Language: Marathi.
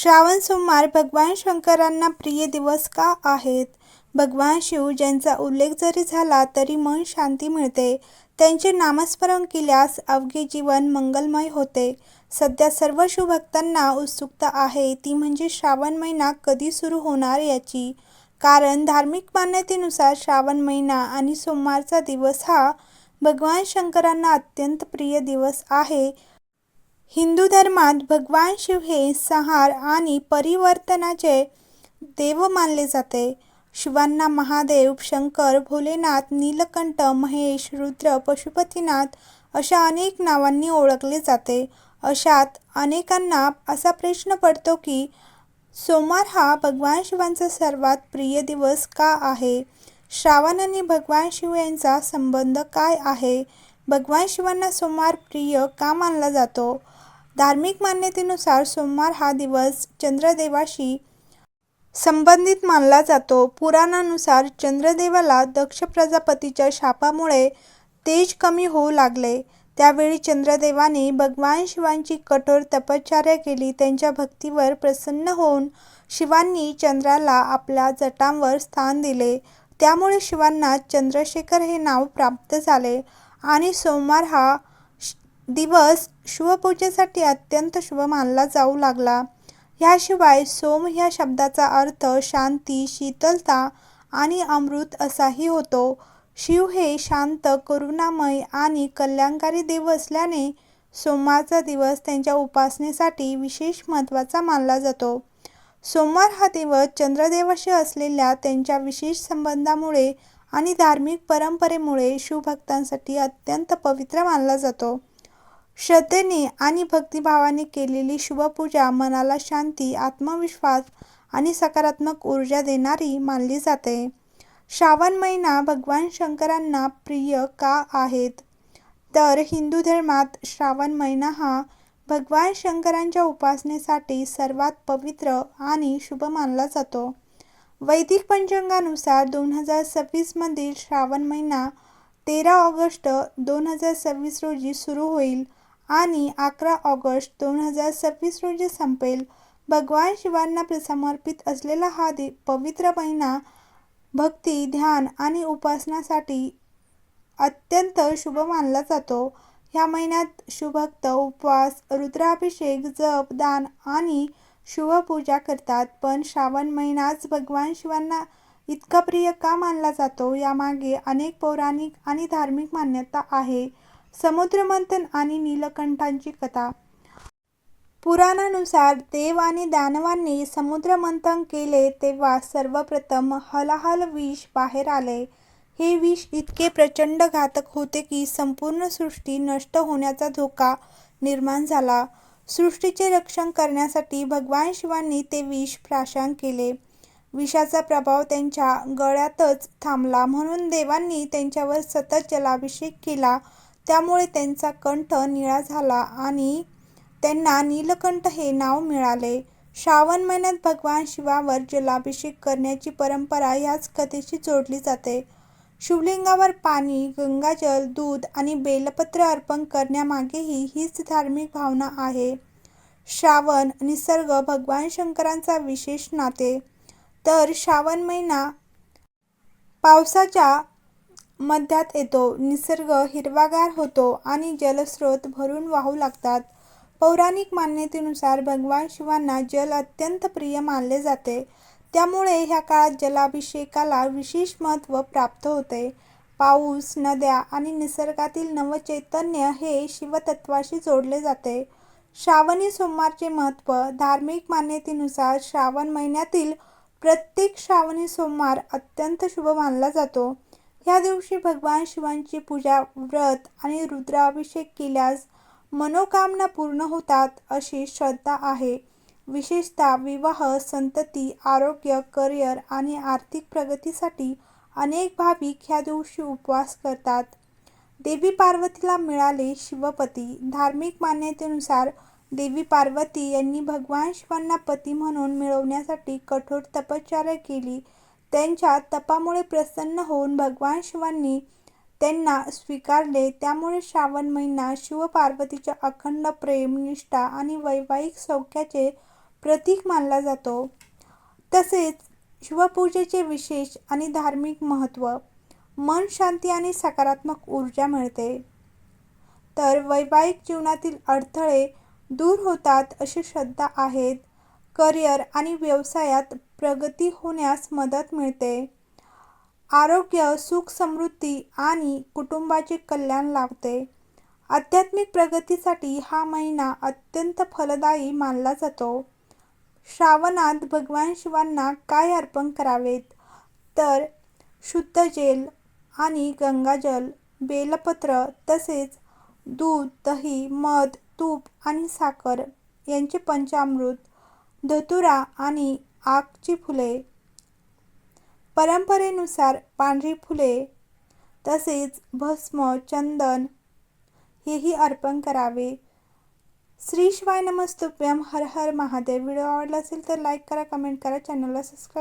श्रावण सोमवार भगवान शंकरांना प्रिय दिवस का आहेत? भगवान शिव ज्यांचा उल्लेख जरी झाला तरी मन शांती मिळते. त्यांचे नामस्मरण केल्यास अवघे जीवन मंगलमय होते. सध्या सर्व शिवभक्तांना उत्सुकता आहे ती म्हणजे श्रावण महिना कधी सुरू होणार याची. कारण धार्मिक मान्यतेनुसार श्रावण महिना आणि सोमवारचा दिवस हा भगवान शंकरांना अत्यंत प्रिय दिवस आहे. हिंदू धर्मात भगवान शिव हे संहार आणि परिवर्तनाचे देव मानले जाते. शिवांना महादेव, शंकर, भोलेनाथ, नीलकंठ, महेश, रुद्र, पशुपतीनाथ अशा अनेक नावांनी ओळखले जाते. अशात अनेकांना असा प्रश्न पडतो की सोमवार हा भगवान शिवांचा सर्वात प्रिय दिवस का आहे? श्रावण आणि भगवान शिव यांचा संबंध काय आहे? भगवान शिवांना सोमवार प्रिय का मानला जातो? धार्मिक मान्यतेनुसार सोमवार हा दिवस चंद्रदेवाशी संबंधित मानला जातो. पुराणानुसार चंद्रदेवाला दक्ष प्रजापतीच्या शापामुळे तेज कमी होऊ लागले. त्यावेळी चंद्रदेवाने भगवान शिवांची कठोर तपश्चर्या केली. त्यांच्या भक्तीवर प्रसन्न होऊन शिवांनी चंद्राला आपल्या जटांवर स्थान दिले. त्यामुळे शिवांना चंद्रशेखर हे नाव प्राप्त झाले आणि सोमवार हा दिवस शिवपूजेसाठी अत्यंत शुभ मानला जाऊ लागला. ह्याशिवाय सोम ह्या शब्दाचा अर्थ शांती, शीतलता आणि अमृत असाही होतो. शिव हे शांत, करुणामय आणि कल्याणकारी देव असल्याने सोमवारचा दिवस त्यांच्या उपासनेसाठी विशेष महत्त्वाचा मानला जातो. सोमवार हा दिवस चंद्रदेवाशी असलेल्या त्यांच्या विशेष संबंधामुळे आणि धार्मिक परंपरेमुळे शिवभक्तांसाठी अत्यंत पवित्र मानला जातो. श्रद्धेने आणि भक्तिभावाने केलेली शुभपूजा मनाला शांती, आत्मविश्वास आणि सकारात्मक ऊर्जा देणारी मानली जाते. श्रावण महिना भगवान शंकरांना प्रिय का आहेत? तर हिंदू धर्मात श्रावण महिना हा भगवान शंकरांच्या उपासनेसाठी सर्वात पवित्र आणि शुभ मानला जातो. वैदिक पंचांगानुसार 2026 मधील श्रावण महिना 13 ऑगस्ट 2026 रोजी सुरू होईल आणि 11 ऑगस्ट 2026 रोजी संपेल. भगवान शिवांना समर्पित असलेला हा पवित्र महिना भक्ती, ध्यान आणि उपासनासाठी अत्यंत शुभ मानला जातो. ह्या महिन्यात शिवभक्त उपवास, रुद्राभिषेक, जप, दान आणि शिवपूजा करतात. पण श्रावण महिनाच भगवान शिवांना इतका प्रिय का मानला जातो यामागे अनेक पौराणिक आणि धार्मिक मान्यता आहे. समुद्रमंथन आणि नीलकंठाची कथा. पुराणानुसार देव आणि दानवांनी समुद्रमंथन केले तेव्हा सर्वप्रथम हलाहल विष बाहेर आले. हे विष इतके प्रचंड घातक होते की संपूर्ण सृष्टी नष्ट होण्याचा धोका निर्माण झाला. सृष्टीचे रक्षण करण्यासाठी भगवान शिवांनी ते विष प्राशन केले. विषाचा प्रभाव त्यांच्या गळ्यातच थांबला म्हणून देवांनी त्यांच्यावर सतत जलाभिषेक केला. त्यामुळे त्यांचा कंठ निळा झाला आणि त्यांना नीलकंठ हे नाव मिळाले. श्रावण महिन्यात भगवान शिवावर जलाभिषेक करण्याची परंपरा ह्याच कथेशी जोडली जाते. शिवलिंगावर पाणी, गंगाजल, दूध आणि बेलपत्र अर्पण करण्यामागेही हीच धार्मिक भावना आहे. श्रावण, निसर्ग, भगवान शंकरांचा विशेष नाते. तर श्रावण महिना पावसाच्या मध्यात येतो. निसर्ग हिरवागार होतो आणि जलस्रोत भरून वाहू लागतात. पौराणिक मान्यतेनुसार भगवान शिवांना जल अत्यंत प्रिय मानले जाते. त्यामुळे ह्या काळात जलाभिषेकाला विशेष महत्त्व प्राप्त होते. पाऊस, नद्या आणि निसर्गातील नवचैतन्य हे शिवतत्त्वाशी जोडले जाते. श्रावणी सोमवारचे महत्त्व. धार्मिक मान्यतेनुसार श्रावण महिन्यातील प्रत्येक श्रावणी सोमवार अत्यंत शुभ मानला जातो. ह्या दिवशी भगवान शिवांची पूजा, व्रत आणि रुद्राभिषेक केल्यास मनोकामना पूर्ण होतात अशी श्रद्धा आहे. विशेषतः विवाह, संतती, आरोग्य, करिअर आणि आर्थिक प्रगतीसाठी अनेक भाविक ह्या दिवशी उपवास करतात. देवी पार्वतीला मिळाले शिवपती. धार्मिक मान्यतेनुसार देवी पार्वती यांनी भगवान शिवांना पती म्हणून मिळवण्यासाठी कठोर तपश्चर्या केली. त्यांच्या तपामुळे प्रसन्न होऊन भगवान शिवांनी त्यांना स्वीकारले. त्यामुळे श्रावण महिना शिव-पार्वतीच्या अखंड प्रेम, निष्ठा आणि वैवाहिक सौख्याचे प्रतीक मानला जातो. तसेच शिवपूजेचे विशेष आणि धार्मिक महत्त्व. मन शांती आणि सकारात्मक ऊर्जा मिळते. तर वैवाहिक जीवनातील अडथळे दूर होतात अशी श्रद्धा आहेत. करिअर आणि व्यवसायात प्रगती होण्यास मदत मिळते. आरोग्य, सुख, समृद्धी आणि कुटुंबाचे कल्याण लाभते. आध्यात्मिक प्रगतीसाठी हा महिना अत्यंत फलदायी मानला जातो. श्रावणात भगवान शिवांना काय अर्पण करावेत? तर शुद्ध जेल आणि गंगाजल, बेलपत्र तसेच दूध, दही, मध, तूप आणि साखर यांचे पंचामृत, धतुरा आणि आकची फुले, परंपरेनुसार पांढरी फुले तसेच भस्म, चंदन हेही अर्पण करावे. श्री शिवाय नमस्तुभ्यं. हर हर महादेव. व्हिडिओ आवडला असेल तर लाईक करा, कमेंट करा, चॅनलला सबस्क्राईब